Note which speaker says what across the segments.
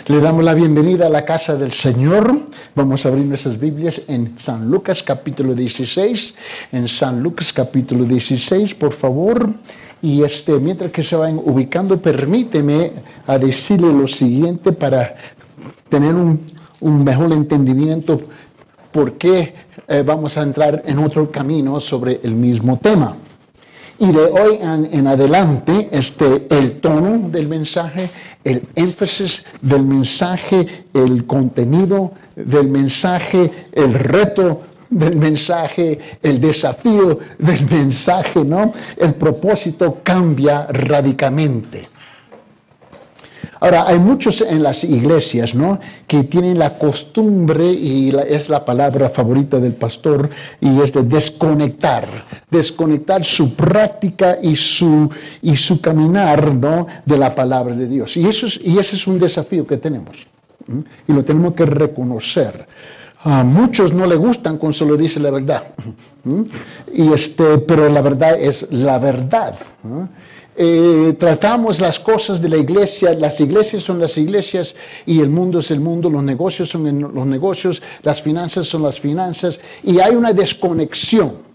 Speaker 1: Le damos la bienvenida a la casa del Señor. Vamos a abrir nuestras Biblias en San Lucas capítulo 16. En San Lucas capítulo 16, por favor. Y mientras que se vayan ubicando, permíteme a decirle lo siguiente para tener un mejor entendimiento por qué vamos a entrar en otro camino sobre el mismo tema. Y de hoy en adelante, el tono del mensaje, el énfasis del mensaje, el contenido del mensaje, el reto del mensaje, el desafío del mensaje, ¿no? El propósito cambia radicalmente. Ahora, hay muchos en las iglesias, ¿no?, que tienen la costumbre, y es la palabra favorita del pastor, y es de desconectar su práctica y su caminar, ¿no?, de la palabra de Dios. Y ese es un desafío que tenemos, y lo tenemos que reconocer. A muchos no les gustan cuando se lo dice la verdad, pero la verdad es la verdad. Tratamos las cosas de la iglesia, las iglesias son las iglesias y el mundo es el mundo, los negocios son los negocios, las finanzas son las finanzas, y hay una desconexión.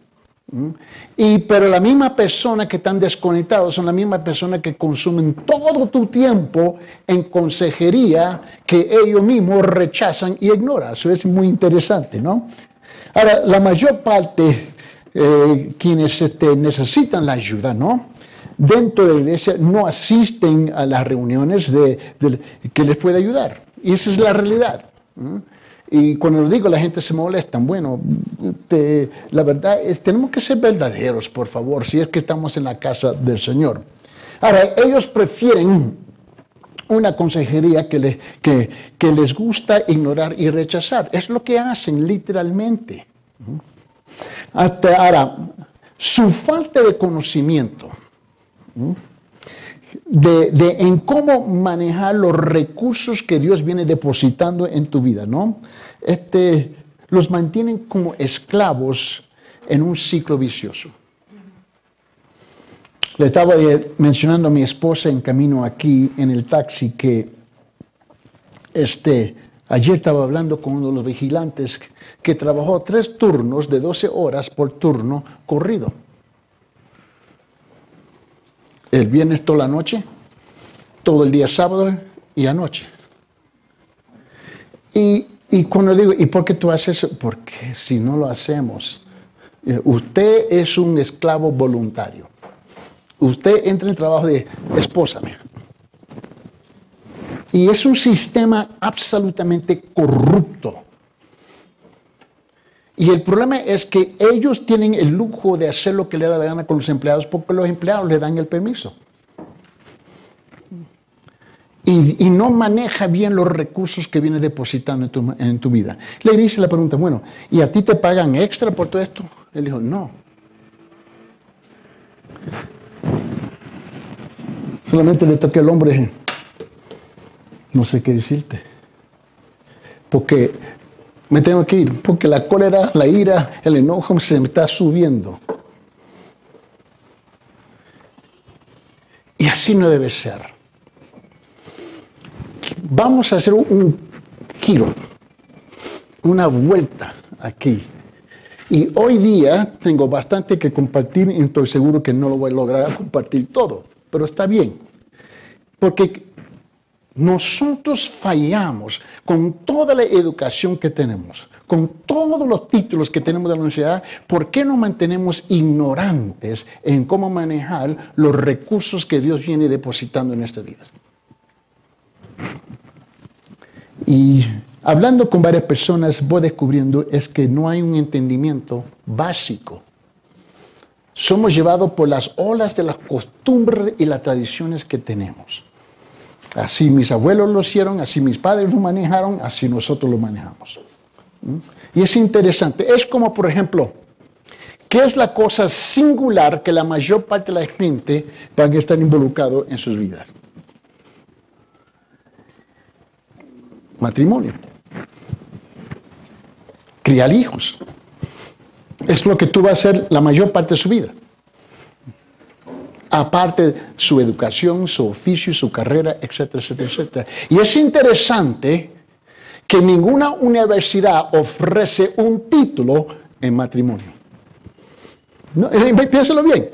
Speaker 1: Pero la misma persona que están desconectados son la misma persona que consumen todo tu tiempo en consejería que ellos mismos rechazan y ignoran. Eso es muy interesante, ¿no? Ahora, la mayor parte quienes necesitan la ayuda, ¿no?, dentro de la iglesia no asisten a las reuniones que les puede ayudar. Y esa es la realidad. Y cuando lo digo, la gente se molesta. Bueno, la verdad es, tenemos que ser verdaderos, por favor, si es que estamos en la casa del Señor. Ahora, ellos prefieren una consejería que les gusta ignorar y rechazar. Es lo que hacen literalmente. Ahora, su falta de conocimiento en cómo manejar los recursos que Dios viene depositando en tu vida, ¿no?, los mantienen como esclavos en un ciclo vicioso. Le estaba mencionando a mi esposa en camino aquí en el taxi que ayer estaba hablando con uno de los vigilantes que trabajó 3 turnos de 12 horas por turno corrido. El viernes toda la noche, todo el día sábado y anoche. Y cuando digo, ¿y por qué tú haces eso? Porque si no lo hacemos, usted es un esclavo voluntario. Usted entra en el trabajo de espósame. Y es un sistema absolutamente corrupto. Y el problema es que ellos tienen el lujo de hacer lo que le da la gana con los empleados porque los empleados le dan el permiso. Y no maneja bien los recursos que viene depositando en tu vida. Le hice la pregunta, bueno, ¿y a ti te pagan extra por todo esto? Él dijo, no. Solamente le toqué al hombre, no sé qué decirte. Porque me tengo que ir, porque la cólera, la ira, el enojo se me está subiendo. Y así no debe ser. Vamos a hacer un giro, una vuelta aquí. Y hoy día tengo bastante que compartir y estoy seguro que no lo voy a lograr compartir todo, pero está bien. Porque nosotros fallamos con toda la educación que tenemos, con todos los títulos que tenemos de la universidad. ¿Por qué nos mantenemos ignorantes en cómo manejar los recursos que Dios viene depositando en nuestras vidas? Y hablando con varias personas, voy descubriendo es que no hay un entendimiento básico. Somos llevados por las olas de las costumbres y las tradiciones que tenemos. Así mis abuelos lo hicieron, así mis padres lo manejaron, así nosotros lo manejamos. Y es interesante. Es como, por ejemplo, ¿qué es la cosa singular que la mayor parte de la gente va a estar involucrado en sus vidas? Matrimonio. Criar hijos. Es lo que tú vas a hacer la mayor parte de su vida. aparte de su educación, su oficio, su carrera, etcétera, etcétera, etcétera. Y es interesante que ninguna universidad ofrece un título en matrimonio. No, piénsalo bien.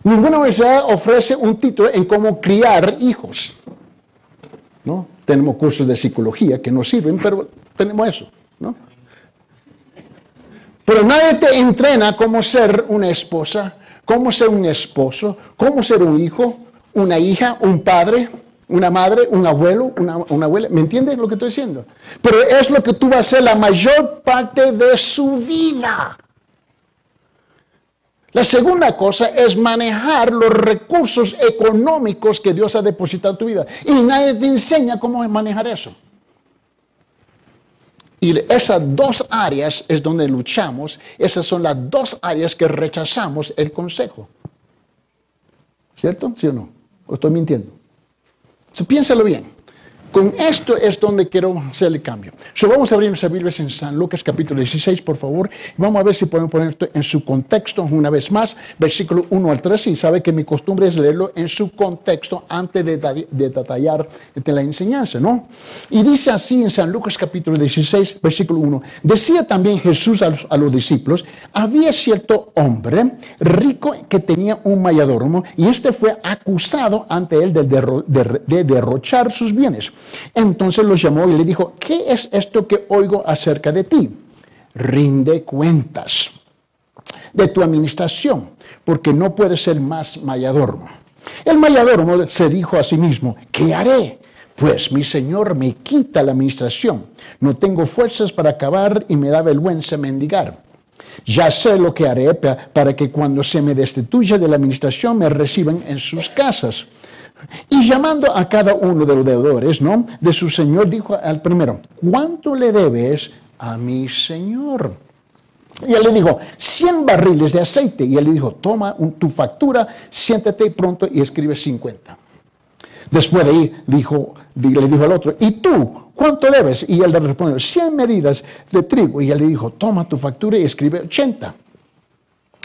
Speaker 1: Ninguna universidad ofrece un título en cómo criar hijos. ¿No? Tenemos cursos de psicología que no sirven, pero tenemos eso, ¿no? Pero nadie te entrena cómo ser una esposa, cómo ser un esposo, cómo ser un hijo, una hija, un padre, una madre, un abuelo, una abuela. ¿Me entiendes lo que estoy diciendo? Pero es lo que tú vas a hacer la mayor parte de su vida. La segunda cosa es manejar los recursos económicos que Dios ha depositado en tu vida. Y nadie te enseña cómo manejar eso. Y esas dos áreas es donde luchamos. Esas son las dos áreas que rechazamos el consejo. ¿Cierto? ¿Sí o no? ¿O estoy mintiendo? Piénsalo bien. Con esto es donde quiero hacer el cambio. Vamos a abrir nuestras Biblias en San Lucas capítulo 16, por favor. Vamos a ver si podemos poner esto en su contexto una vez más. Versículo 1 al 13. Y sabe que mi costumbre es leerlo en su contexto antes de detallar la enseñanza, ¿no? Y dice así en San Lucas capítulo 16, versículo 1. Decía también Jesús a los discípulos: había cierto hombre rico que tenía un mayordomo, y este fue acusado ante él de derrochar sus bienes. Entonces los llamó y le dijo: ¿qué es esto que oigo acerca de ti? Rinde cuentas de tu administración, porque no puedes ser más mayordomo. El mayordomo se dijo a sí mismo: ¿qué haré? Pues mi señor me quita la administración. No tengo fuerzas para acabar y me da vergüenza mendigar. Ya sé lo que haré para que cuando se me destituya de la administración me reciban en sus casas. Y llamando a cada uno de los deudores, ¿no?, de su señor, dijo al primero: ¿cuánto le debes a mi señor? Y él le dijo: 100 barriles de aceite. Y él le dijo: toma tu factura, siéntate pronto y escribe 50. Después de ahí le dijo al otro: ¿y tú cuánto debes? Y él le respondió: 100 medidas de trigo. Y él le dijo: toma tu factura y escribe 80.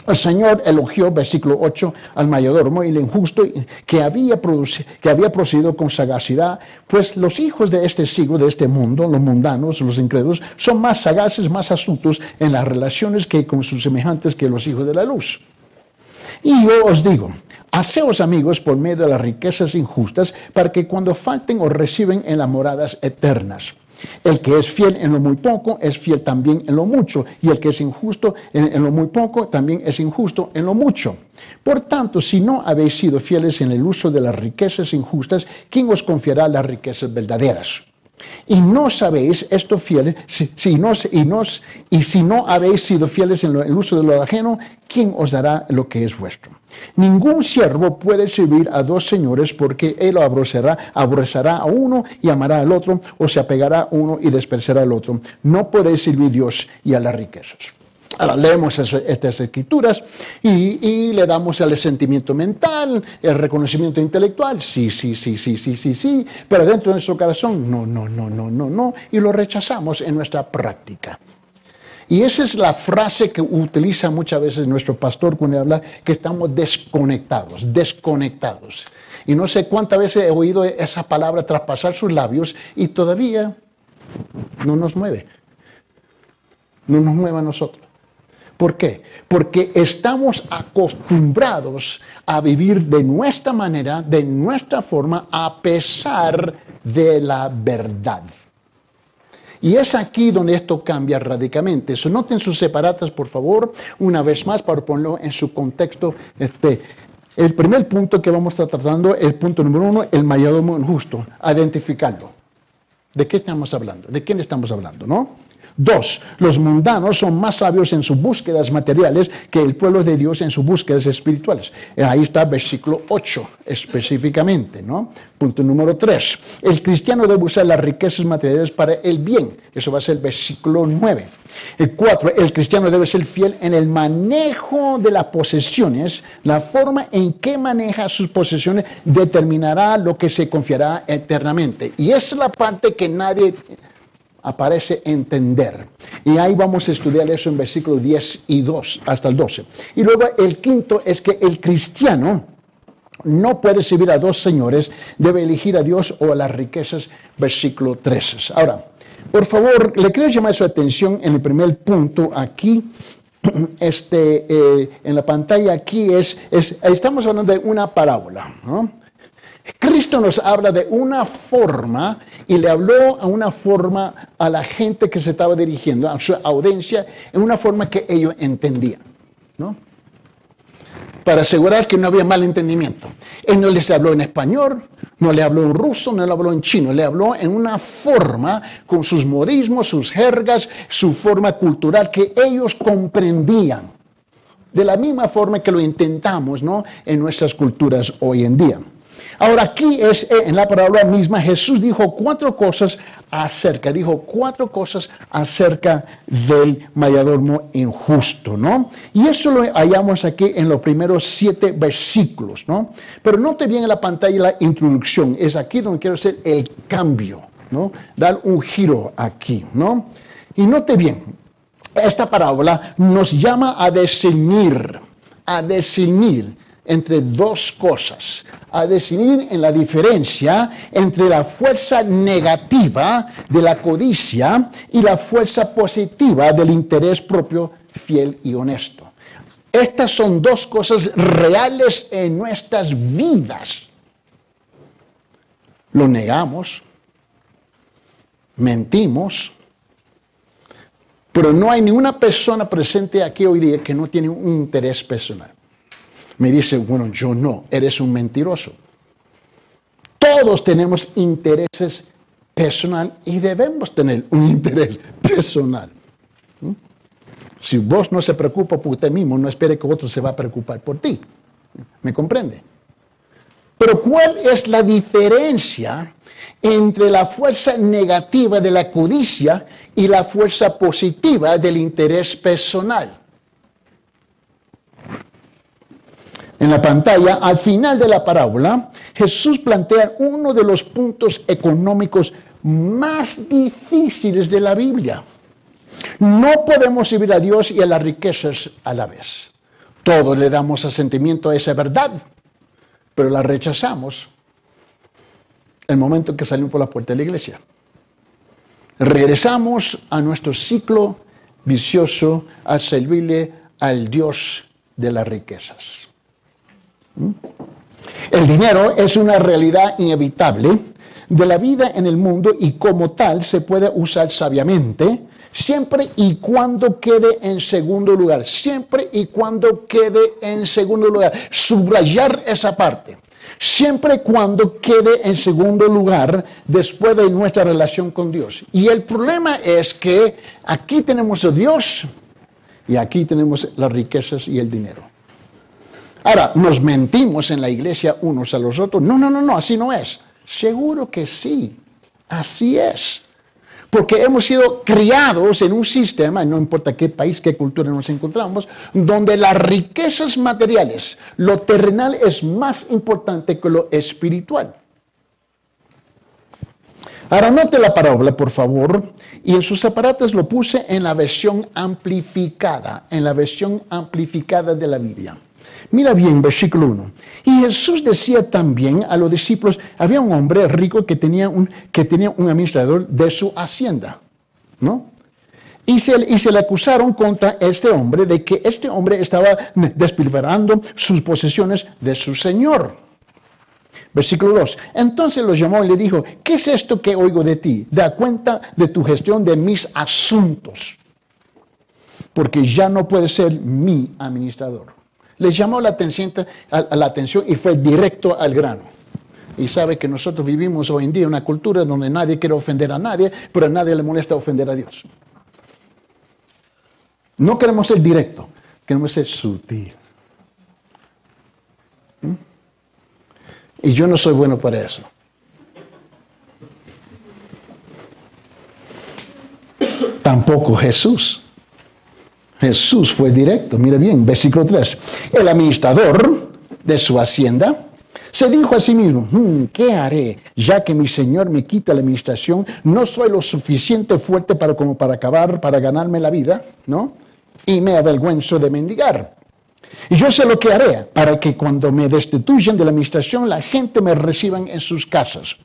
Speaker 1: El Señor elogió, versículo 8, al mayordomo y el injusto que había procedido con sagacidad, pues los hijos de este siglo, de este mundo, los mundanos, los incrédulos, son más sagaces, más astutos en las relaciones que con sus semejantes que los hijos de la luz. Y yo os digo: haceos amigos por medio de las riquezas injustas, para que cuando falten os reciben en las moradas eternas. El que es fiel en lo muy poco, es fiel también en lo mucho. Y el que es injusto en lo muy poco, también es injusto en lo mucho. Por tanto, si no habéis sido fieles en el uso de las riquezas injustas, ¿quién os confiará las riquezas verdaderas? Y no sabéis esto fieles, si no habéis sido fieles en el uso de lo ajeno, ¿quién os dará lo que es vuestro? Ningún siervo puede servir a dos señores, porque él aborrecerá a uno y amará al otro, o se apegará a uno y despreciará al otro. No podéis servir a Dios y a las riquezas. Ahora leemos estas escrituras y le damos el sentimiento mental, el reconocimiento intelectual, sí, pero dentro de nuestro corazón, no, y lo rechazamos en nuestra práctica. Y esa es la frase que utiliza muchas veces nuestro pastor cuando habla que estamos desconectados. Y no sé cuántas veces he oído esa palabra traspasar sus labios y todavía no nos mueve. No nos mueve a nosotros. ¿Por qué? Porque estamos acostumbrados a vivir de nuestra manera, de nuestra forma, a pesar de la verdad. Y es aquí donde esto cambia radicalmente. Noten sus separatas, por favor, una vez más, para ponerlo en su contexto. El primer punto que vamos a estar tratando, el punto número 1, el mayordomo injusto, identificarlo. ¿De qué estamos hablando? ¿De quién estamos hablando, no? 2, los mundanos son más sabios en sus búsquedas materiales que el pueblo de Dios en sus búsquedas espirituales. Ahí está versículo 8 específicamente, ¿no? Punto número 3, el cristiano debe usar las riquezas materiales para el bien. Eso va a ser versículo 9. El 4, el cristiano debe ser fiel en el manejo de las posesiones. La forma en que maneja sus posesiones determinará lo que se confiará eternamente. Y esa es la parte que nadie aparece entender. Y ahí vamos a estudiar eso en versículos 10 y 2 hasta el 12. Y luego el quinto es que el cristiano no puede servir a dos señores, debe elegir a Dios o a las riquezas, versículo 13. Ahora, por favor, le quiero llamar su atención en el primer punto aquí, en la pantalla aquí estamos hablando de una parábola, ¿no? Cristo nos habla de una forma y le habló a una forma a la gente que se estaba dirigiendo, a su audiencia, en una forma que ellos entendían, ¿no? Para asegurar que no había mal entendimiento. Él no les habló en español, no le habló en ruso, no le habló en chino, le habló en una forma, con sus modismos, sus jergas, su forma cultural que ellos comprendían. De la misma forma que lo intentamos, ¿no?, en nuestras culturas hoy en día. Ahora aquí en la parábola misma, Jesús dijo cuatro cosas acerca del mayordomo injusto, ¿no? Y eso lo hallamos aquí en los primeros 7 versículos, ¿no? Pero note bien en la pantalla la introducción, es aquí donde quiero hacer el cambio, ¿no? Dar un giro aquí, ¿no? Y note bien, esta parábola nos llama a discernir entre dos cosas, a discernir en la diferencia entre la fuerza negativa de la codicia y la fuerza positiva del interés propio, fiel y honesto. Estas son dos cosas reales en nuestras vidas. Lo negamos, mentimos, pero no hay ninguna persona presente aquí hoy día que no tiene un interés personal. Me dice, bueno, yo no, eres un mentiroso. Todos tenemos intereses personales y debemos tener un interés personal. Si vos no se preocupa por usted mismo, no espere que otro se va a preocupar por ti. ¿Me comprende? Pero ¿cuál es la diferencia entre la fuerza negativa de la codicia y la fuerza positiva del interés personal? En la pantalla, al final de la parábola, Jesús plantea uno de los puntos económicos más difíciles de la Biblia. No podemos servir a Dios y a las riquezas a la vez. Todos le damos asentimiento a esa verdad, pero la rechazamos el momento que salimos por la puerta de la iglesia. Regresamos a nuestro ciclo vicioso a servirle al Dios de las riquezas. El dinero es una realidad inevitable de la vida en el mundo y como tal se puede usar sabiamente siempre y cuando quede en segundo lugar. Siempre y cuando quede en segundo lugar. Subrayar esa parte. Siempre y cuando quede en segundo lugar después de nuestra relación con Dios. Y el problema es que aquí tenemos a Dios y aquí tenemos las riquezas y el dinero. Ahora, ¿nos mentimos en la iglesia unos a los otros? No, así no es. Seguro que sí, así es. Porque hemos sido criados en un sistema, no importa qué país, qué cultura nos encontramos, donde las riquezas materiales, lo terrenal es más importante que lo espiritual. Ahora note la parábola, por favor, y en sus aparatos lo puse en la versión amplificada de la Biblia. Mira bien, versículo 1. Y Jesús decía también a los discípulos, había un hombre rico que tenía un administrador de su hacienda, ¿no? Y se le acusaron contra este hombre de que este hombre estaba despilfarrando sus posesiones de su señor. Versículo 2. Entonces los llamó y le dijo, ¿qué es esto que oigo de ti? Da cuenta de tu gestión de mis asuntos, porque ya no puedes ser mi administrador. Les llamó la atención y fue directo al grano. Y sabe que nosotros vivimos hoy en día en una cultura donde nadie quiere ofender a nadie, pero a nadie le molesta ofender a Dios. No queremos ser directo, queremos ser sutil. Y yo no soy bueno para eso. Tampoco Jesús. Jesús fue directo. Mira bien, versículo 3. El administrador de su hacienda se dijo a sí mismo, ¿qué haré? Ya que mi Señor me quita la administración, no soy lo suficiente fuerte para ganarme la vida, ¿no? Y me avergüenzo de mendigar. Y yo sé lo que haré para que cuando me destituyan de la administración, la gente me reciban en sus casas.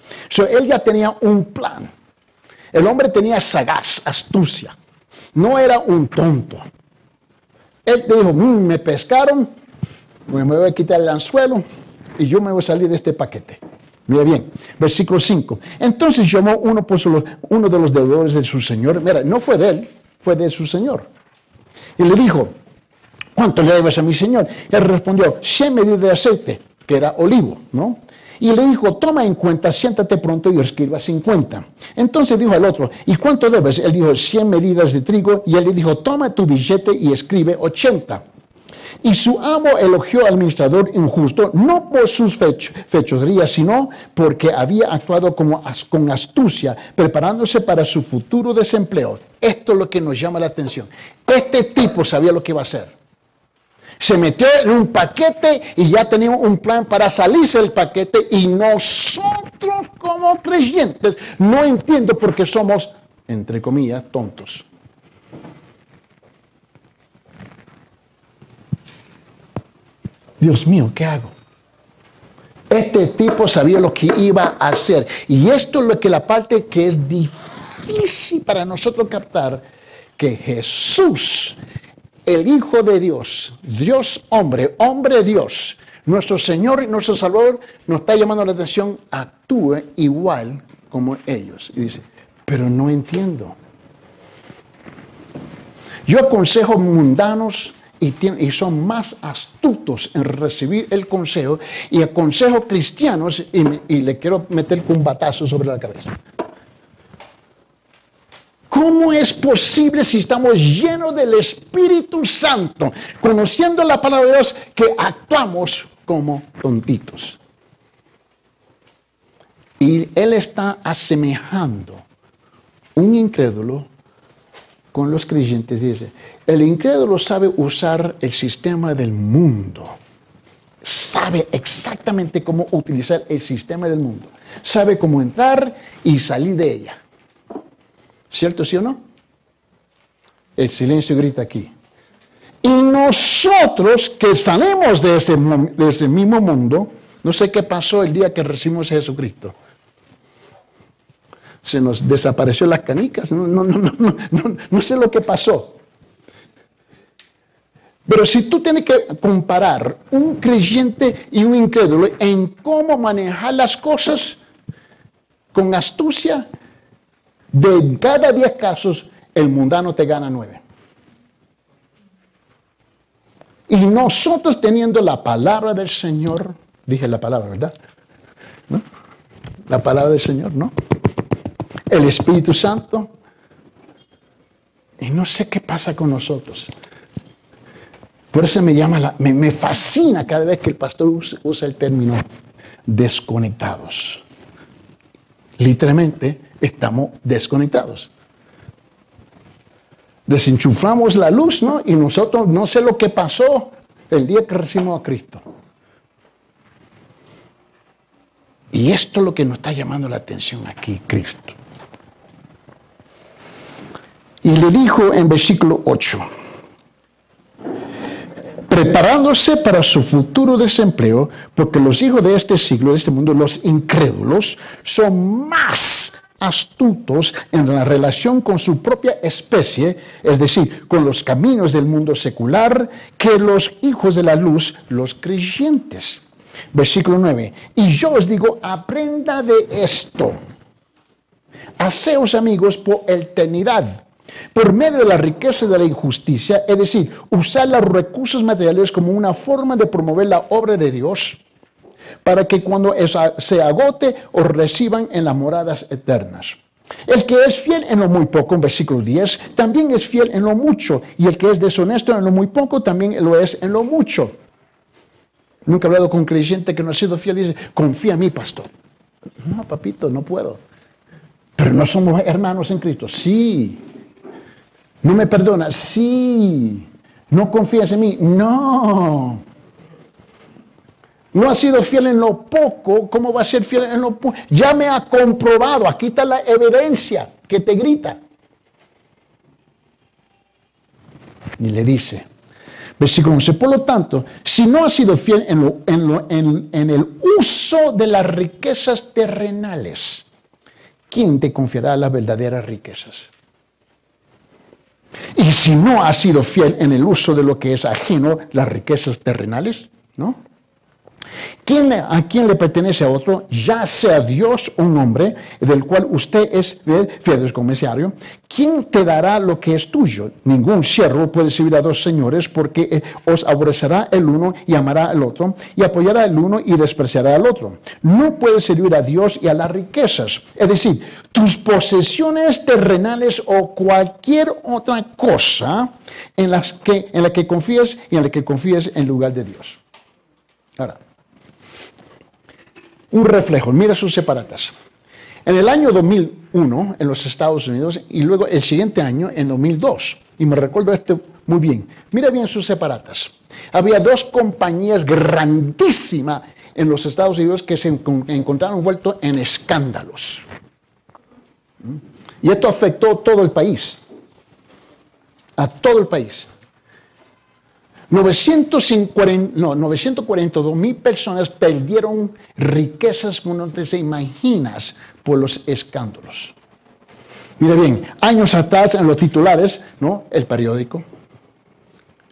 Speaker 1: Él ya tenía un plan. El hombre tenía sagaz, astucia. No era un tonto. Él dijo, me pescaron, me voy a quitar el anzuelo y yo me voy a salir de este paquete. Mira bien, versículo 5. Entonces llamó uno de los deudores de su señor. Mira, no fue de él, fue de su señor. Y le dijo, ¿cuánto le debes a mi señor? Él respondió, 100 medidas de aceite, que era olivo, ¿no? Y le dijo, toma en cuenta, siéntate pronto y escriba 50. Entonces dijo al otro, ¿y cuánto debes? Él dijo, 100 medidas de trigo. Y él le dijo, toma tu billete y escribe 80. Y su amo elogió al administrador injusto, no por sus fechorías, sino porque había actuado con astucia, preparándose para su futuro desempleo. Esto es lo que nos llama la atención. Este tipo sabía lo que iba a hacer. Se metió en un paquete y ya tenía un plan para salirse del paquete, y nosotros como creyentes no entiendo por qué somos, entre comillas, tontos. Dios mío, ¿qué hago? Este tipo sabía lo que iba a hacer. Y esto es lo que la parte que es difícil para nosotros captar, que Jesús, el Hijo de Dios, Dios hombre, hombre Dios, nuestro Señor y nuestro Salvador, nos está llamando la atención, actúe igual como ellos. Y dice, pero no entiendo. Yo aconsejo mundanos y son más astutos en recibir el consejo, y aconsejo cristianos y le quiero meter un batazo sobre la cabeza. ¿Cómo es posible, si estamos llenos del Espíritu Santo, conociendo la palabra de Dios, que actuamos como tontitos? Y Él está asemejando un incrédulo con los creyentes. Dice, el incrédulo sabe usar el sistema del mundo. Sabe exactamente cómo utilizar el sistema del mundo. Sabe cómo entrar y salir de ella. ¿Cierto, sí o no? El silencio grita aquí. Y nosotros que salimos de ese mismo mundo, no sé qué pasó el día que recibimos a Jesucristo. Se nos desapareció las canicas, no sé lo que pasó. Pero si tú tienes que comparar un creyente y un incrédulo en cómo manejar las cosas con astucia, de cada 10 casos, el mundano te gana 9. Y nosotros teniendo la palabra del Señor, dije la palabra, ¿verdad? ¿No? La palabra del Señor, ¿no? El Espíritu Santo. Y no sé qué pasa con nosotros. Por eso me fascina cada vez que el pastor usa el término desconectados. Literalmente estamos desconectados. Desenchufamos la luz, ¿no? Y nosotros no sé lo que pasó el día que recibimos a Cristo. Y esto es lo que nos está llamando la atención aquí, Cristo. Y le dijo en versículo 8, preparándose para su futuro desempleo, porque los hijos de este siglo, de este mundo, los incrédulos, son más astutos en la relación con su propia especie, es decir, con los caminos del mundo secular, que los hijos de la luz, los creyentes. Versículo 9, y yo os digo, aprenda de esto. Haceos amigos por eternidad, por medio de la riqueza de la injusticia, es decir, usar los recursos materiales como una forma de promover la obra de Dios, para que cuando se agote os reciban en las moradas eternas. El que es fiel en lo muy poco, en versículo 10, también es fiel en lo mucho, y el que es deshonesto en lo muy poco, también lo es en lo mucho. Nunca he hablado con un creyente que no ha sido fiel y dice, confía en mí, pastor. No, papito, no puedo. Pero no somos hermanos en Cristo. Sí. ¿No me perdonas? Sí. ¿No confías en mí? No. No ha sido fiel en lo poco, ¿cómo va a ser fiel en lo poco? Ya me ha comprobado, aquí está la evidencia que te grita. Y le dice, Versículo 11. Por lo tanto, si no has sido fiel en el uso de las riquezas terrenales, ¿quién te confiará las verdaderas riquezas? Y si no has sido fiel en el uso de lo que es ajeno, las riquezas terrenales, ¿no? ¿A quién le pertenece a otro? Ya sea Dios o un hombre, del cual usted es fiel comerciario. ¿Quién te dará lo que es tuyo? Ningún siervo puede servir a dos señores, porque os aborrecerá el uno y amará al otro, y apoyará al uno y despreciará al otro. No puedes servir a Dios y a las riquezas. Es decir, tus posesiones terrenales o cualquier otra cosa en la que confíes y en la que confíes en lugar de Dios. Ahora, un reflejo, mira sus separatas. En el año 2001 en los Estados Unidos y luego el siguiente año en 2002, y me recuerdo esto muy bien, mira bien sus separatas. Había dos compañías grandísimas en los Estados Unidos que se encontraron envueltos en escándalos. Y esto afectó a todo el país, a todo el país. 942,000 personas perdieron riquezas como no te imaginas por los escándalos. Mira bien, años atrás en los titulares, ¿no? El periódico,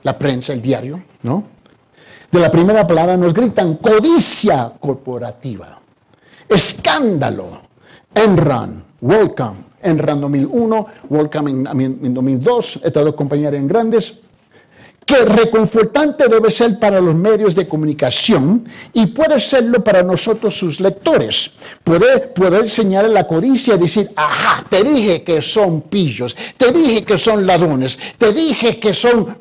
Speaker 1: la prensa, el diario, ¿no? De la primera palabra nos gritan codicia corporativa, escándalo, Enron, WorldCom, Enron 2001, WorldCom en 2002, estas dos compañías eran grandes. Que reconfortante debe ser para los medios de comunicación y puede serlo para nosotros sus lectores. Poder señalar la codicia y decir, ajá, te dije que son pillos, te dije que son ladrones, te dije que son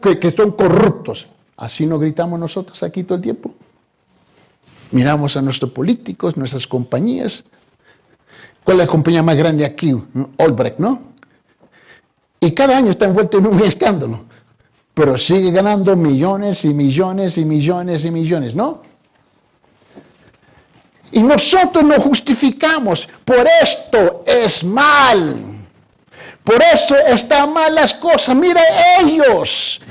Speaker 1: corruptos. Así nos gritamos nosotros aquí todo el tiempo. Miramos a nuestros políticos, nuestras compañías. ¿Cuál es la compañía más grande aquí? Albrecht, ¿no? Y cada año está envuelto en un escándalo. Pero sigue ganando millones y millones y millones y millones, ¿no? Y nosotros nos justificamos, por esto es mal, por eso están mal las cosas. Mira ellos,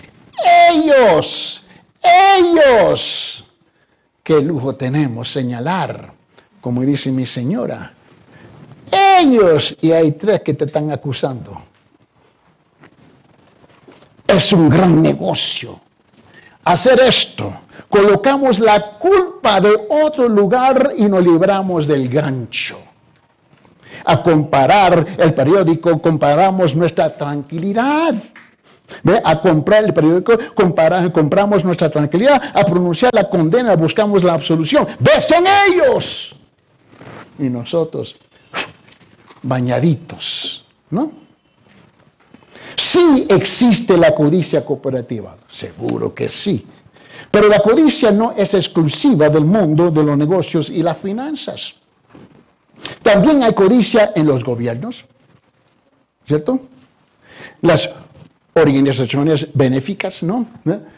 Speaker 1: qué lujo tenemos señalar, como dice mi señora, ellos, y hay tres que te están acusando. Es un gran negocio hacer esto. Colocamos la culpa de otro lugar y nos libramos del gancho. A comparar el periódico, comparamos nuestra tranquilidad. ¿Ve? A comprar el periódico, compramos nuestra tranquilidad. A pronunciar la condena, buscamos la absolución. ¡Ve, son ellos! Y nosotros, bañaditos, ¿no? Sí existe la codicia corporativa, seguro que sí. Pero la codicia no es exclusiva del mundo de los negocios y las finanzas. También hay codicia en los gobiernos, ¿cierto? Las organizaciones benéficas, ¿no?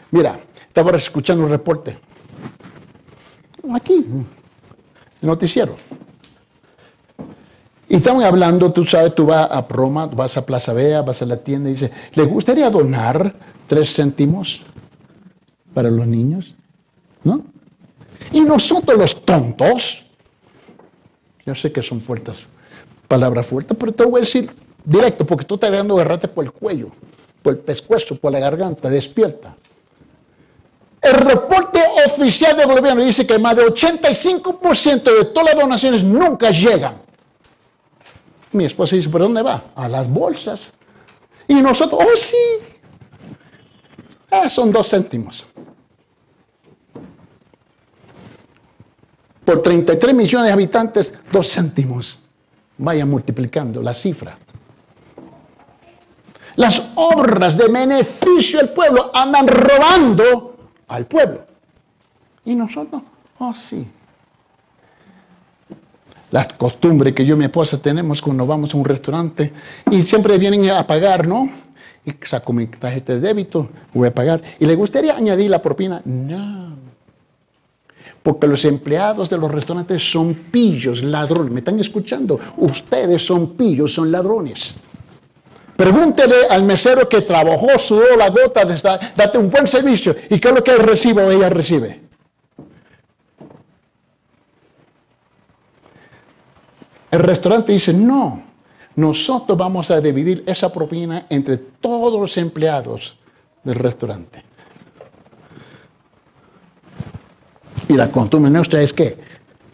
Speaker 1: Mira, estaba escuchando un reporte. Aquí, el noticiero. Y estamos hablando, tú sabes, tú vas a Roma, vas a Plaza Vea, vas a la tienda y dices, ¿le gustaría donar 3 céntimos para los niños? ¿No? Y nosotros los tontos, yo sé que son fuertes, palabras fuertes, pero te lo voy a decir directo, porque tú estás dando agarrarte por el cuello, por el pescuezo, por la garganta, despierta. El reporte oficial del gobierno dice que más del 85% de todas las donaciones nunca llegan. Mi esposa dice, ¿por dónde va? A las bolsas. Y nosotros, oh sí, son 2 céntimos. Por 33 millones de habitantes, 2 céntimos. Vaya multiplicando la cifra. Las obras de beneficio al pueblo andan robando al pueblo. Y nosotros, oh sí. La costumbre que yo y mi esposa tenemos cuando vamos a un restaurante y siempre vienen a pagar, ¿no? Y saco mi tarjeta de débito, voy a pagar. ¿Y le gustaría añadir la propina? No. Porque los empleados de los restaurantes son pillos, ladrones. ¿Me están escuchando? Ustedes son pillos, son ladrones. Pregúntele al mesero que trabajó, sudó la gota, date un buen servicio. ¿Y qué es lo que él recibe o ella recibe? El restaurante dice, no, nosotros vamos a dividir esa propina entre todos los empleados del restaurante. Y la costumbre nuestra es que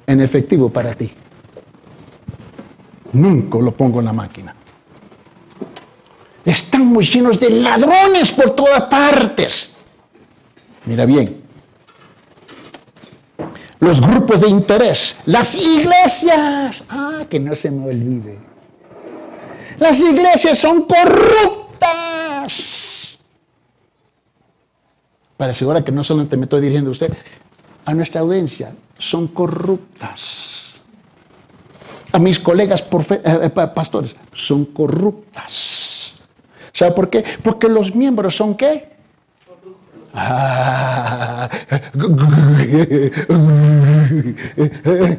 Speaker 1: en efectivo para ti. Nunca lo pongo en la máquina. Estamos llenos de ladrones por todas partes. Mira bien. Los grupos de interés. Las iglesias. Que no se me olvide. Las iglesias son corruptas. Para asegurar que no solamente me estoy dirigiendo a usted, a nuestra audiencia, son corruptas. A mis colegas pastores, son corruptas. ¿Sabe por qué? Porque los miembros son ¿qué?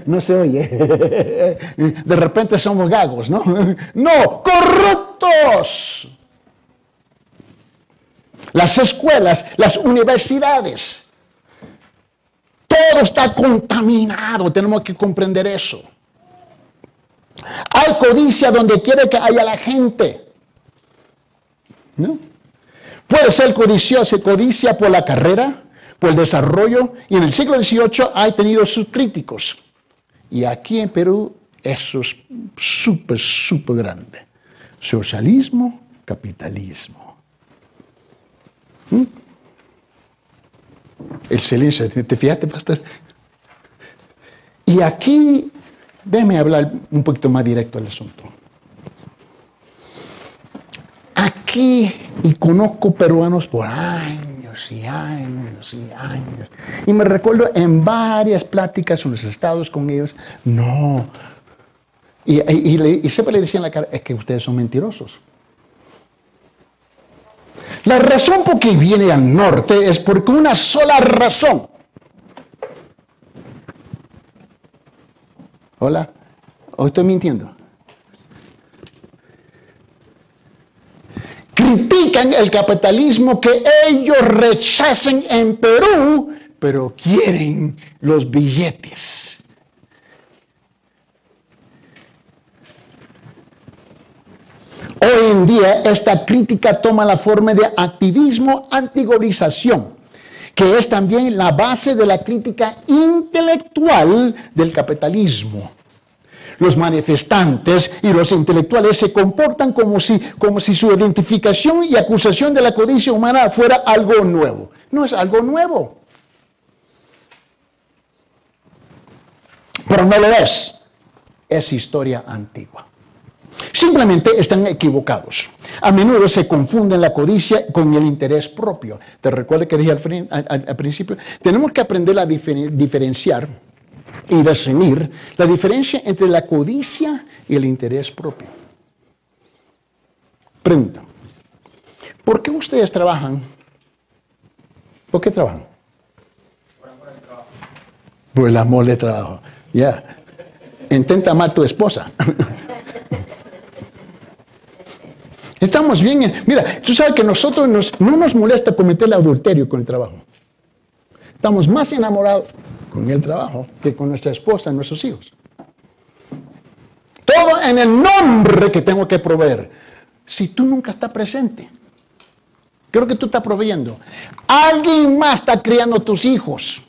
Speaker 1: No se oye. De repente somos gagos, ¿no? No, corruptos. Las escuelas, las universidades, todo está contaminado. Tenemos que comprender eso. Hay codicia donde quiere que haya la gente, ¿no? Puede ser codicia por la carrera, por el desarrollo, y en el siglo XVIII ha tenido sus críticos. Y aquí en Perú eso es súper grande. Socialismo, capitalismo. El silencio, ¿te fijaste, pastor? Y aquí, déjeme hablar un poquito más directo del asunto. Aquí, y conozco peruanos por años y años y años, y me recuerdo en varias pláticas en los estados con ellos, no, y siempre le decían en la cara, es que ustedes son mentirosos. La razón por que viene al norte es porque una sola razón. Hola, ¿o estoy mintiendo? Critican el capitalismo que ellos rechazan en Perú, pero quieren los billetes. Hoy en día esta crítica toma la forma de activismo antiglobalización, que es también la base de la crítica intelectual del capitalismo. Los manifestantes y los intelectuales se comportan como si su identificación y acusación de la codicia humana fuera algo nuevo. No es algo nuevo. Pero no lo es. Es historia antigua. Simplemente están equivocados. A menudo se confunden la codicia con el interés propio. ¿Te recuerdas que dije al principio? Tenemos que aprender a diferenciar y discernir la diferencia entre la codicia y el interés propio. Pregunta. ¿Por qué ustedes trabajan? ¿Por qué trabajan? Por amor al trabajo. Por el amor del trabajo. Ya. Intenta amar a tu esposa. Estamos bien. Mira, tú sabes que nosotros no nos molesta cometer el adulterio con el trabajo. Estamos más enamorados con el trabajo que con nuestra esposa y nuestros hijos. Todo en el nombre que tengo que proveer. Si tú nunca estás presente, creo que tú estás proveyendo. Alguien más está criando tus hijos.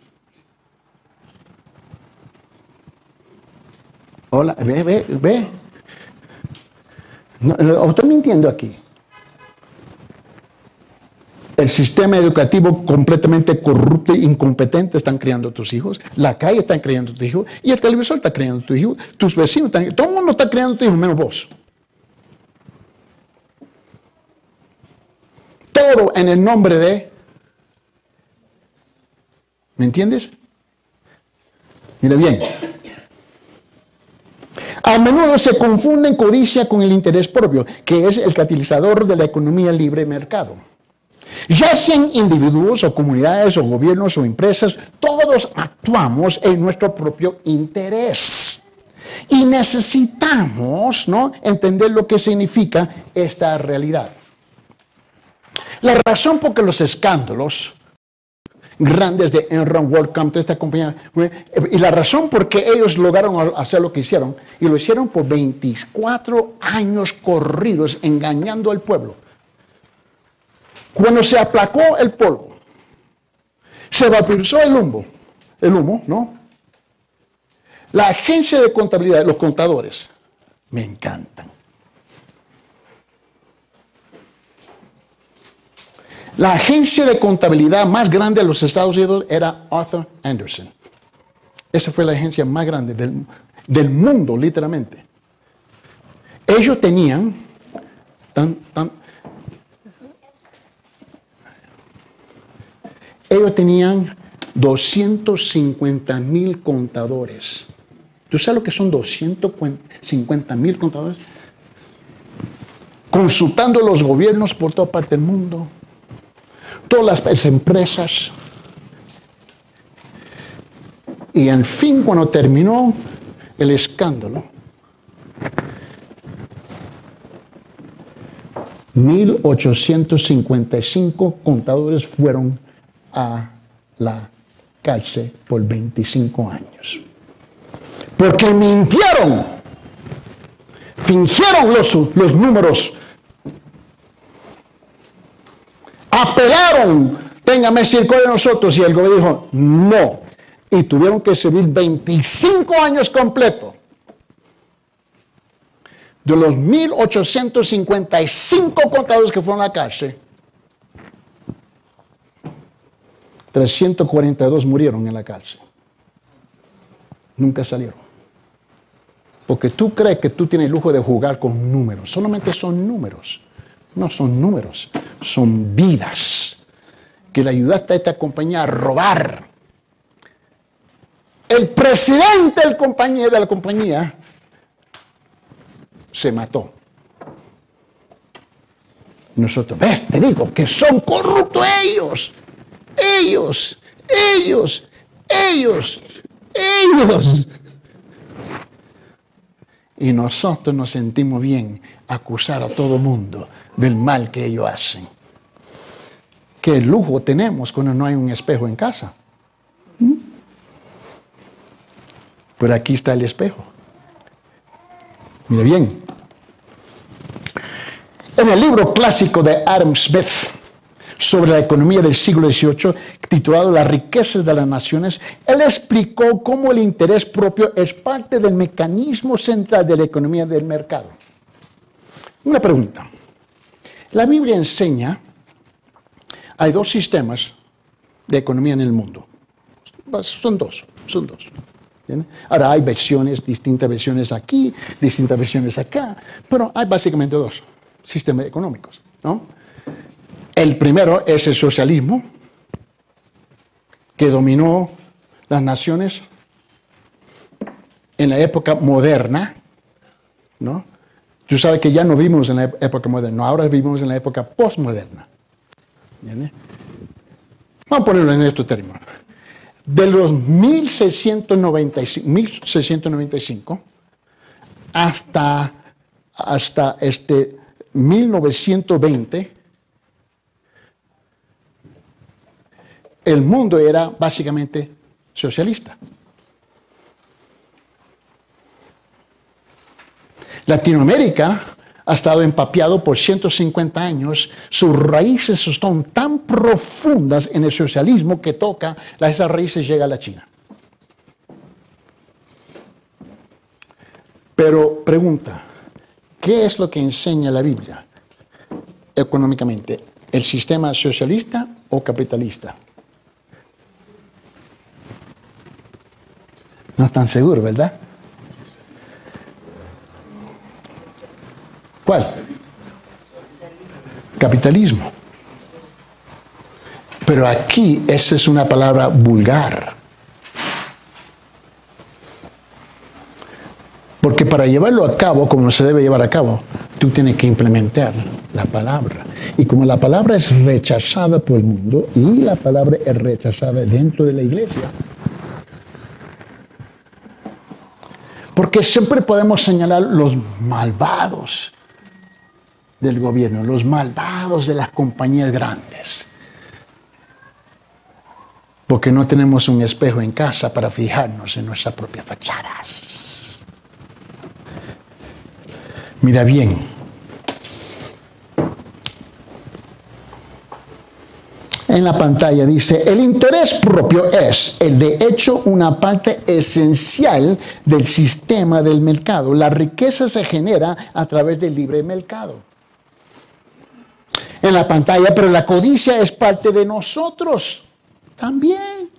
Speaker 1: Hola, ve. No, estoy mintiendo aquí. El sistema educativo completamente corrupto e incompetente están criando tus hijos. La calle está criando tus hijos. Y el televisor está criando tus hijos. Tus vecinos están. Todo el mundo está criando tus hijos, menos vos. Todo en el nombre de. ¿Me entiendes? Mira bien. A menudo se confunden codicia con el interés propio, que es el catalizador de la economía libre mercado. Ya sean individuos o comunidades o gobiernos o empresas, todos actuamos en nuestro propio interés. Y necesitamos, ¿no?, entender lo que significa esta realidad. La razón por que los escándalos grandes de Enron, WorldCom, toda esta compañía, y la razón por que ellos lograron hacer lo que hicieron, y lo hicieron por 24 años corridos, engañando al pueblo. Cuando se aplacó el polvo, se vaporizó el humo, ¿no? La agencia de contabilidad, los contadores, me encantan. La agencia de contabilidad más grande de los Estados Unidos era Arthur Andersen. Esa fue la agencia más grande del mundo, literalmente. Ellos tenían ellos tenían 250,000 contadores. ¿Tú sabes lo que son 250,000 contadores? Consultando los gobiernos por toda parte del mundo, todas las empresas. Y al fin, cuando terminó el escándalo, 1,855 contadores fueron a la cárcel por 25 años. Porque mintieron, fingieron los números, apelaron, téngame misericordia de nosotros, y el gobierno dijo no, y tuvieron que servir 25 años completos. De los 1,855 contadores que fueron a la cárcel, 342 murieron en la cárcel. Nunca salieron. Porque tú crees que tú tienes el lujo de jugar con números. Solamente son números. No son números. Son vidas que le ayudaste a esta compañía a robar. El presidente de la compañía se mató. Nosotros, ves, te digo que son corruptos ellos. Ellos. Y nosotros nos sentimos bien acusar a todo mundo del mal que ellos hacen. Qué lujo tenemos cuando no hay un espejo en casa. Pero aquí está el espejo. Mira bien. En el libro clásico de Adam Smith sobre la economía del siglo XVIII, titulado Las riquezas de las naciones, él explicó cómo el interés propio es parte del mecanismo central de la economía del mercado. Una pregunta. La Biblia enseña, hay dos sistemas de economía en el mundo. Son dos. ¿Bien? Ahora hay distintas versiones aquí, distintas versiones acá, pero hay básicamente dos sistemas económicos, ¿no? El primero es el socialismo, que dominó las naciones en la época moderna, ¿no? Tú sabes que ya no vivimos en la época moderna, ahora vivimos en la época postmoderna. ¿Entiendes? Vamos a ponerlo en estos términos. De los 1695 hasta 1920, el mundo era básicamente socialista. Latinoamérica ha estado empapeado por 150 años. Sus raíces son tan profundas en el socialismo que esas raíces llegan a la China. Pero pregunta, ¿qué es lo que enseña la Biblia económicamente? ¿El sistema socialista o capitalista? No están seguros, ¿verdad? ¿Cuál? Capitalismo. Pero aquí esa es una palabra vulgar. Porque para llevarlo a cabo, como se debe llevar a cabo, tú tienes que implementar la palabra. Y como la palabra es rechazada por el mundo y la palabra es rechazada dentro de la iglesia, ¿por Porque siempre podemos señalar los malvados del gobierno, los malvados de las compañías grandes. Porque no tenemos un espejo en casa para fijarnos en nuestras propias fachadas. Mira bien. En la pantalla dice, el interés propio es, de hecho, una parte esencial del sistema del mercado. La riqueza se genera a través del libre mercado. En la pantalla, pero la codicia es parte de nosotros también,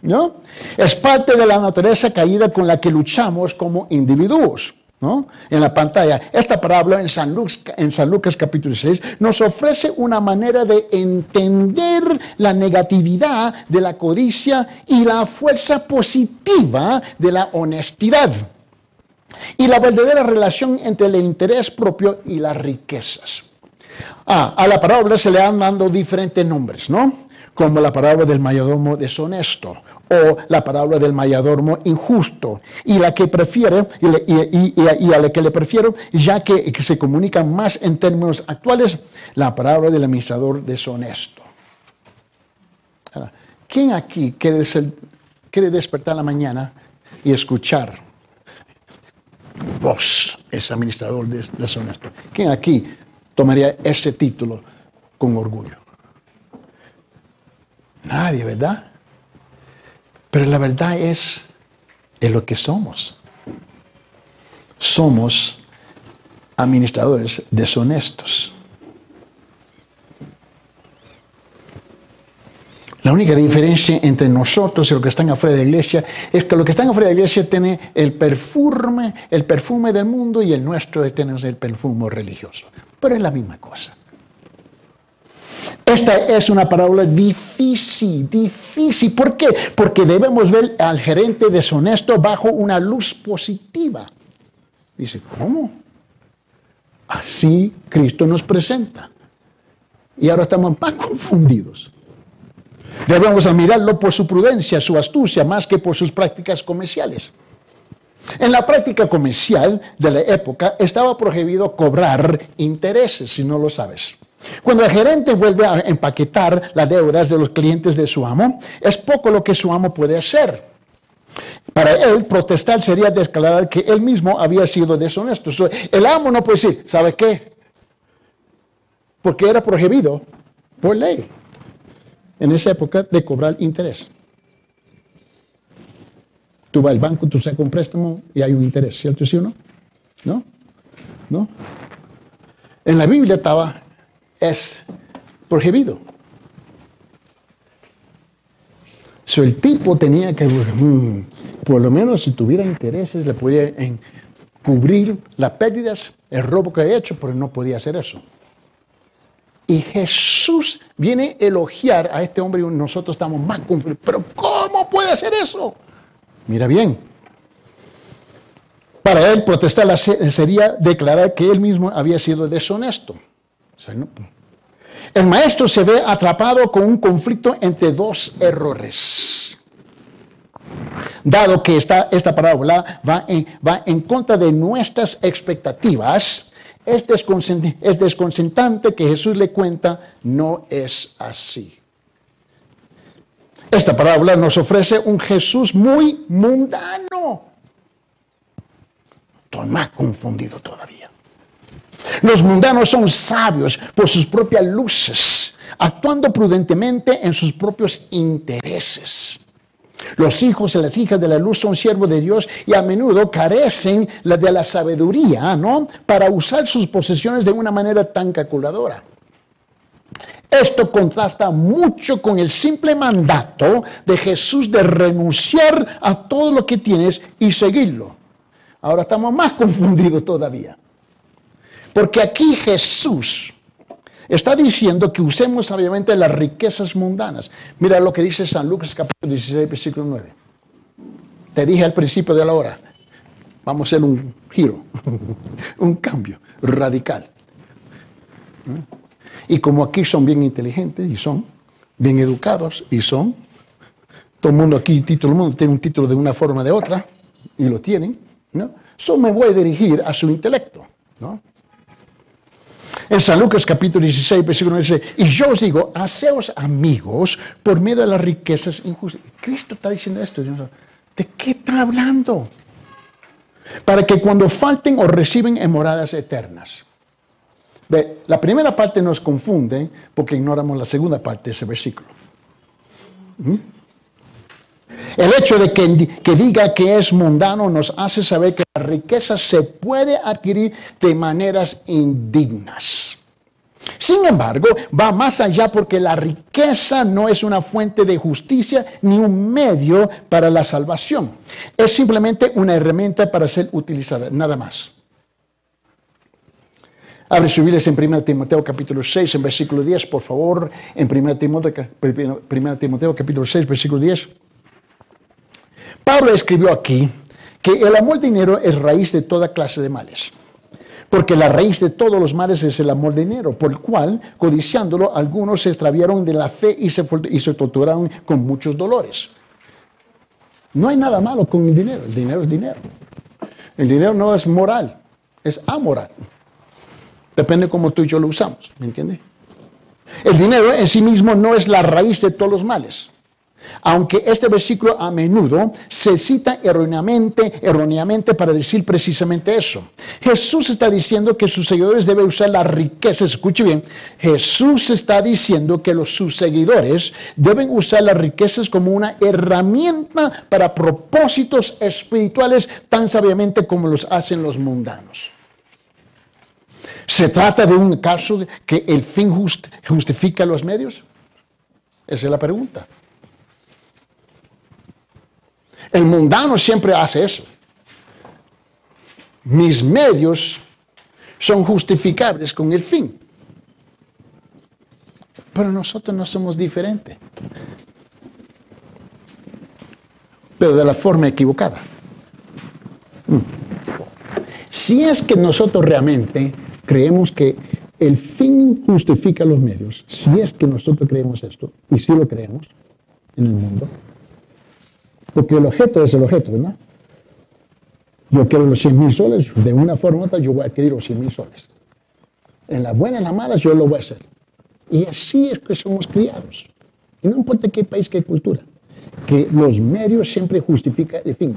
Speaker 1: ¿no? Es parte de la naturaleza caída con la que luchamos como individuos, ¿no? En la pantalla, esta parábola en San Lucas capítulo 6 nos ofrece una manera de entender la negatividad de la codicia y la fuerza positiva de la honestidad y la verdadera relación entre el interés propio y las riquezas. A la parábola se le han dado diferentes nombres, ¿no? Como la parábola del mayordomo deshonesto o la parábola del mayordomo injusto, y la que prefiere y a la que le prefiero, ya que se comunican más en términos actuales, la parábola del administrador deshonesto. Ahora, ¿quién aquí quiere despertar la mañana y escuchar vos, ese administrador deshonesto? ¿Quién aquí tomaría ese título con orgullo? Nadie, ¿verdad? Pero la verdad es lo que somos. Somos administradores deshonestos. La única diferencia entre nosotros y los que están afuera de la iglesia es que los que están afuera de la iglesia tienen el perfume del mundo, y el nuestro tenemos el perfume religioso. Pero es la misma cosa. Esta es una parábola difícil. ¿Por qué? Porque debemos ver al gerente deshonesto bajo una luz positiva. Dice, ¿cómo? Así Cristo nos presenta. Y ahora estamos más confundidos. Debemos admirarlo por su prudencia, su astucia, más que por sus prácticas comerciales. En la práctica comercial de la época estaba prohibido cobrar intereses, si no lo sabes. Cuando el gerente vuelve a empaquetar las deudas de los clientes de su amo, es poco lo que su amo puede hacer. Para él, protestar sería declarar que él mismo había sido deshonesto. El amo no puede decir, ¿sabe qué? Porque era prohibido por ley en esa época de cobrar interés. Tú vas al banco, tú sacas un préstamo y hay un interés, ¿cierto? ¿Sí o no? ¿No? ¿No? En la Biblia es prohibido. El tipo tenía que, por lo menos si tuviera intereses, le podía cubrir las pérdidas, el robo que había hecho, pero no podía hacer eso. Y Jesús viene a elogiar a este hombre y nosotros estamos más confundidos. ¿Pero cómo puede hacer eso? Mira bien. Para él protestar sería declarar que él mismo había sido deshonesto. O sea, no. El maestro se ve atrapado con un conflicto entre dos errores. Dado que esta parábola va en contra de nuestras expectativas, es desconcertante que Jesús le cuenta, no es así. Esta parábola nos ofrece un Jesús muy mundano. Estoy más confundido todavía. Los mundanos son sabios por sus propias luces, actuando prudentemente en sus propios intereses. Los hijos y las hijas de la luz son siervos de Dios y a menudo carecen de la sabiduría, ¿no?, para usar sus posesiones de una manera tan calculadora. Esto contrasta mucho con el simple mandato de Jesús de renunciar a todo lo que tienes y seguirlo. Ahora estamos más confundidos todavía. Porque aquí Jesús está diciendo que usemos sabiamente las riquezas mundanas. Mira lo que dice San Lucas capítulo 16, versículo 9. Te dije al principio de la hora, vamos a hacer un giro, un cambio radical. Y como aquí son bien inteligentes y son bien educados y son, todo el mundo aquí, todo el mundo tiene un título de una forma o de otra, y lo tienen, ¿no? Solo me voy a dirigir a su intelecto, ¿no? En San Lucas capítulo 16, versículo 9 dice, y yo os digo, haceos amigos por medio de las riquezas injustas. Cristo está diciendo esto. ¿De qué está hablando? Para que cuando falten os reciben en moradas eternas. La primera parte nos confunde porque ignoramos la segunda parte de ese versículo. El hecho de que diga que es mundano nos hace saber que la riqueza se puede adquirir de maneras indignas. Sin embargo, va más allá porque la riqueza no es una fuente de justicia ni un medio para la salvación. Es simplemente una herramienta para ser utilizada, nada más. Abre su Biblia en 1 Timoteo capítulo 6, en versículo 10, por favor. En 1 Timoteo capítulo 6, versículo 10. Pablo escribió aquí que el amor al dinero es raíz de toda clase de males. Porque la raíz de todos los males es el amor al dinero, por el cual, codiciándolo, algunos se extraviaron de la fe y se torturaron con muchos dolores. No hay nada malo con el dinero es dinero. El dinero no es moral, es amoral. Depende cómo tú y yo lo usamos, ¿me entiende? El dinero en sí mismo no es la raíz de todos los males. Aunque este versículo a menudo se cita erróneamente para decir precisamente eso. Jesús está diciendo que sus seguidores deben usar las riquezas. Escuche bien, Jesús está diciendo que sus seguidores deben usar las riquezas como una herramienta para propósitos espirituales tan sabiamente como los hacen los mundanos. ¿Se trata de un caso que el fin justifica los medios? Esa es la pregunta. El mundano siempre hace eso. Mis medios son justificables con el fin. Pero nosotros no somos diferentes. Pero de la forma equivocada. Si es que nosotros realmente creemos que el fin justifica los medios, si es que nosotros creemos esto, y si lo creemos en el mundo, porque el objeto es el objeto, ¿verdad? Yo quiero los 100,000 soles, de una forma u otra yo voy a adquirir los 100,000 soles. En las buenas, en las malas, yo lo voy a hacer. Y así es que somos criados. Y no importa qué país, qué cultura. Que los medios siempre justifican el fin.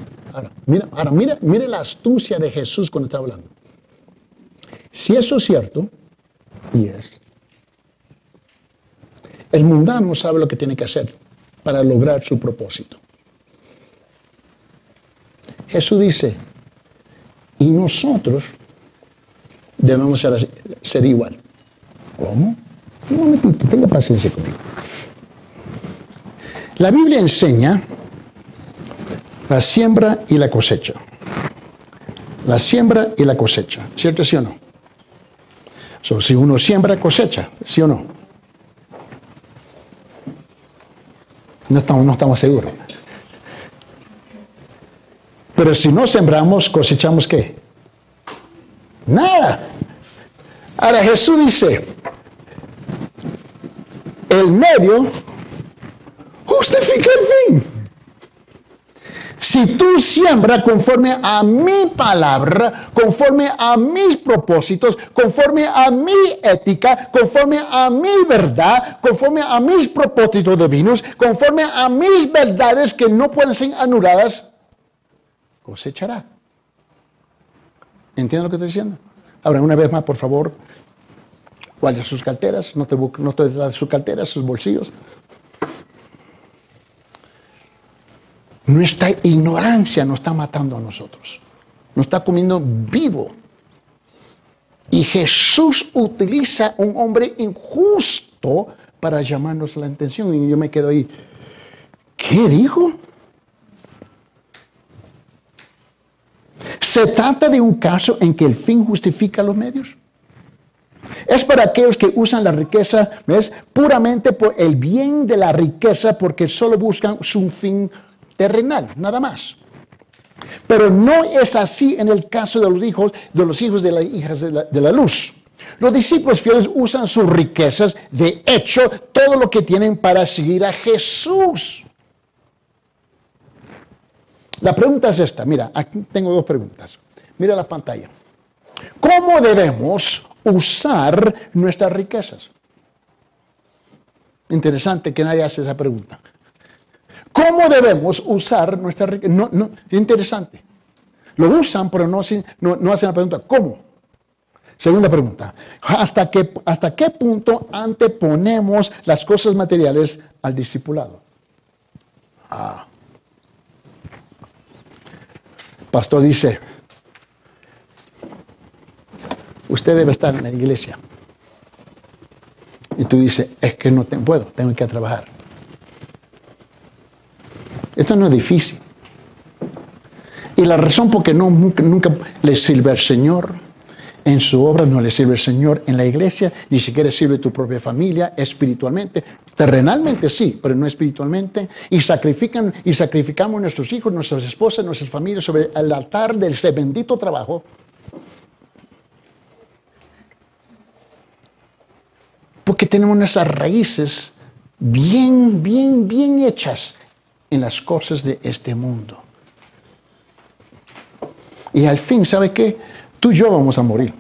Speaker 1: Ahora, mira la astucia de Jesús cuando está hablando. Si eso es cierto, y es, el mundano sabe lo que tiene que hacer para lograr su propósito. Jesús dice, y nosotros debemos ser igual. ¿Cómo? Un momentito, tenga paciencia conmigo. La Biblia enseña la siembra y la cosecha. La siembra y la cosecha. ¿Cierto, sí o no? Si uno siembra, cosecha. ¿Sí o no? No estamos seguros. Pero si no sembramos, cosechamos ¿qué? Nada. Ahora Jesús dice, el medio justifica el fin. Si tú siembras conforme a mi palabra, conforme a mis propósitos, conforme a mi ética, conforme a mi verdad, conforme a mis propósitos divinos, conforme a mis verdades que no pueden ser anuladas, cosechará. ¿Entienden lo que estoy diciendo? Ahora, una vez más, por favor, guarde sus carteras, no te detrás de sus carteras, sus bolsillos. Nuestra ignorancia nos está matando a nosotros. Nos está comiendo vivo. Y Jesús utiliza un hombre injusto para llamarnos la atención. Y yo me quedo ahí. ¿Qué dijo? ¿Se trata de un caso en que el fin justifica los medios? Es para aquellos que usan la riqueza, ¿ves? Puramente por el bien de la riqueza, porque solo buscan su fin terrenal, nada más. Pero no es así en el caso de los hijos de las hijas de la luz. Los discípulos fieles usan sus riquezas, de hecho, todo lo que tienen para seguir a Jesús. La pregunta es esta, mira, aquí tengo dos preguntas. Mira la pantalla. ¿Cómo debemos usar nuestras riquezas? Interesante que nadie hace esa pregunta. ¿Cómo debemos usar nuestras riquezas? No, interesante. Lo usan, pero no hacen la pregunta, ¿cómo? Segunda pregunta, ¿hasta qué punto anteponemos las cosas materiales al discipulado? Pastor dice, usted debe estar en la iglesia. Y tú dices, es que no puedo, tengo que ir a trabajar. Esto no es difícil. Y la razón por qué nunca le sirve al Señor, en su obra no le sirve al Señor, en la iglesia, ni siquiera sirve tu propia familia, espiritualmente, terrenalmente sí, pero no espiritualmente, y sacrificamos a nuestros hijos, nuestras esposas, nuestras familias sobre el altar de ese bendito trabajo. Porque tenemos nuestras raíces bien hechas en las cosas de este mundo. Y al fin, ¿sabe qué? Tú y yo vamos a morir.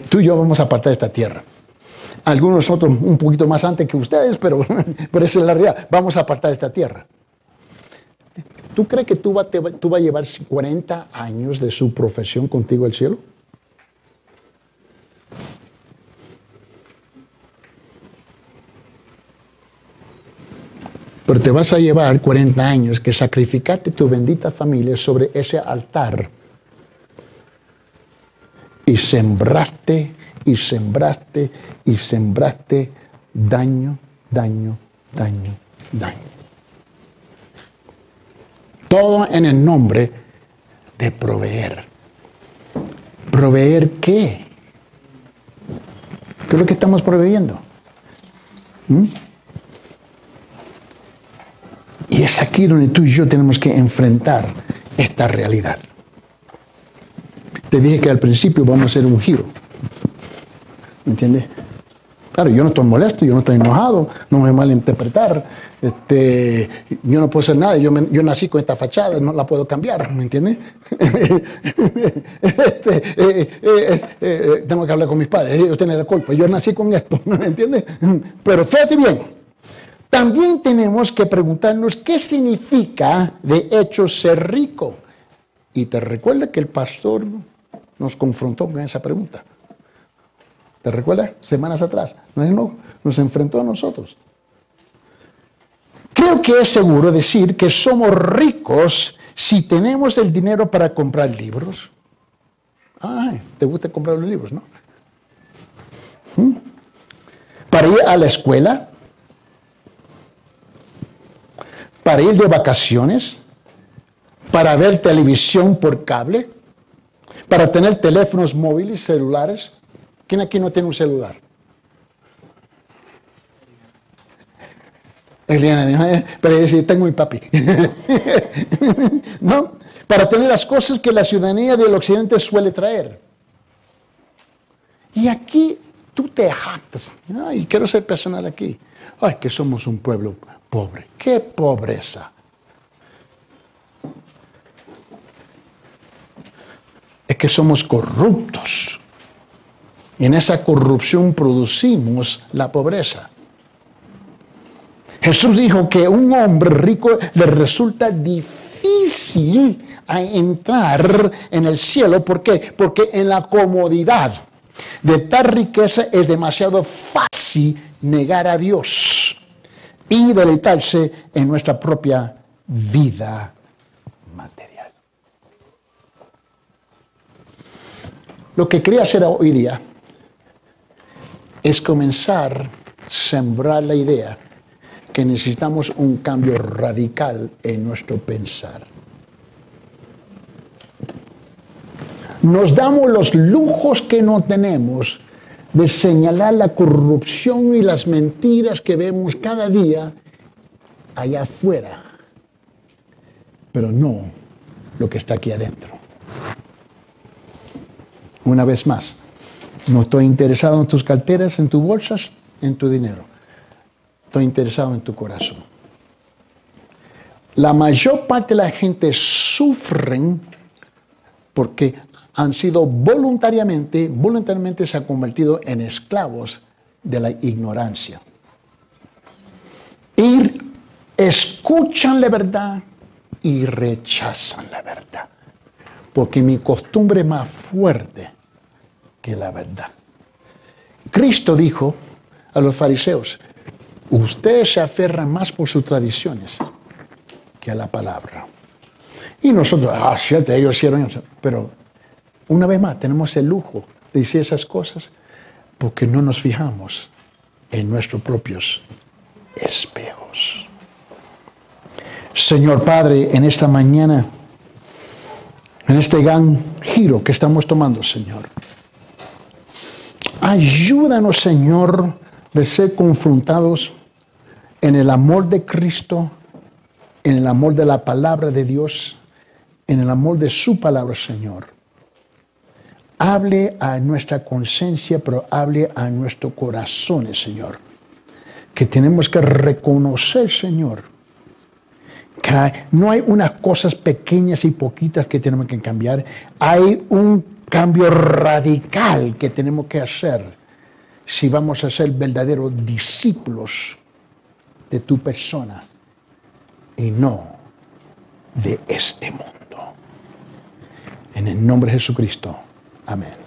Speaker 1: Tú y yo vamos a apartar de esta tierra. Algunos otros un poquito más antes que ustedes, pero esa es la realidad. Vamos a apartar de esta tierra. ¿Tú crees que tú vas a llevar 40 años de su profesión contigo al cielo? Pero te vas a llevar 40 años que sacrificaste tu bendita familia sobre ese altar. Y sembraste daño. Todo en el nombre de proveer. ¿Proveer qué? ¿Qué es lo que estamos proveyendo? Y es aquí donde tú y yo tenemos que enfrentar esta realidad. Te dije que al principio vamos a hacer un giro. ¿Me entiendes? Claro, yo no estoy molesto, yo no estoy enojado, no me voy a malinterpretar. Yo no puedo hacer nada, yo nací con esta fachada, no la puedo cambiar, ¿me entiendes? Tengo que hablar con mis padres, ellos tienen la culpa, yo nací con esto, ¿me entiendes? Pero fíjate bien. También tenemos que preguntarnos qué significa de hecho ser rico. Y te recuerda que el pastor nos confrontó con esa pregunta. ¿Te recuerdas? Semanas atrás. No, nos enfrentó a nosotros. Creo que es seguro decir que somos ricos si tenemos el dinero para comprar libros. Ay, ¿te gusta comprar los libros, no? Para ir a la escuela. Para ir de vacaciones, para ver televisión por cable, para tener teléfonos móviles, celulares. ¿Quién aquí no tiene un celular? Eliana dijo, pero dice, tengo mi papi. ¿No? Para tener las cosas que la ciudadanía del occidente suele traer. Y aquí tú te jactas. Ay, quiero ser personal aquí. Ay, que somos un pueblo pobre. ¡Qué pobreza! Es que somos corruptos. Y en esa corrupción producimos la pobreza. Jesús dijo que a un hombre rico le resulta difícil entrar en el cielo. ¿Por qué? Porque en la comodidad de tal riqueza es demasiado fácil negar a Dios y deleitarse en nuestra propia vida material. Lo que quería hacer hoy día es comenzar a sembrar la idea que necesitamos un cambio radical en nuestro pensar. Nos damos los lujos que no tenemos de señalar la corrupción y las mentiras que vemos cada día allá afuera, pero no lo que está aquí adentro. Una vez más, no estoy interesado en tus carteras, en tus bolsas, en tu dinero. Estoy interesado en tu corazón. La mayor parte de la gente sufren porque han sido voluntariamente se han convertido en esclavos de la ignorancia. Y escuchan la verdad y rechazan la verdad. Porque mi costumbre es más fuerte que la verdad. Cristo dijo a los fariseos, ustedes se aferran más por sus tradiciones que a la palabra. Y nosotros, cierto, ellos hicieron eso. Pero una vez más, tenemos el lujo de decir esas cosas porque no nos fijamos en nuestros propios espejos. Señor Padre, en esta mañana, en este gran giro que estamos tomando, Señor, ayúdanos, Señor, de ser confrontados en el amor de Cristo, en el amor de la palabra de Dios, en el amor de su palabra, Señor. Hable a nuestra conciencia, pero hable a nuestros corazones, Señor. Que tenemos que reconocer, Señor, que no hay unas cosas pequeñas y poquitas que tenemos que cambiar. Hay un cambio radical que tenemos que hacer si vamos a ser verdaderos discípulos de tu persona y no de este mundo. En el nombre de Jesucristo. Amén.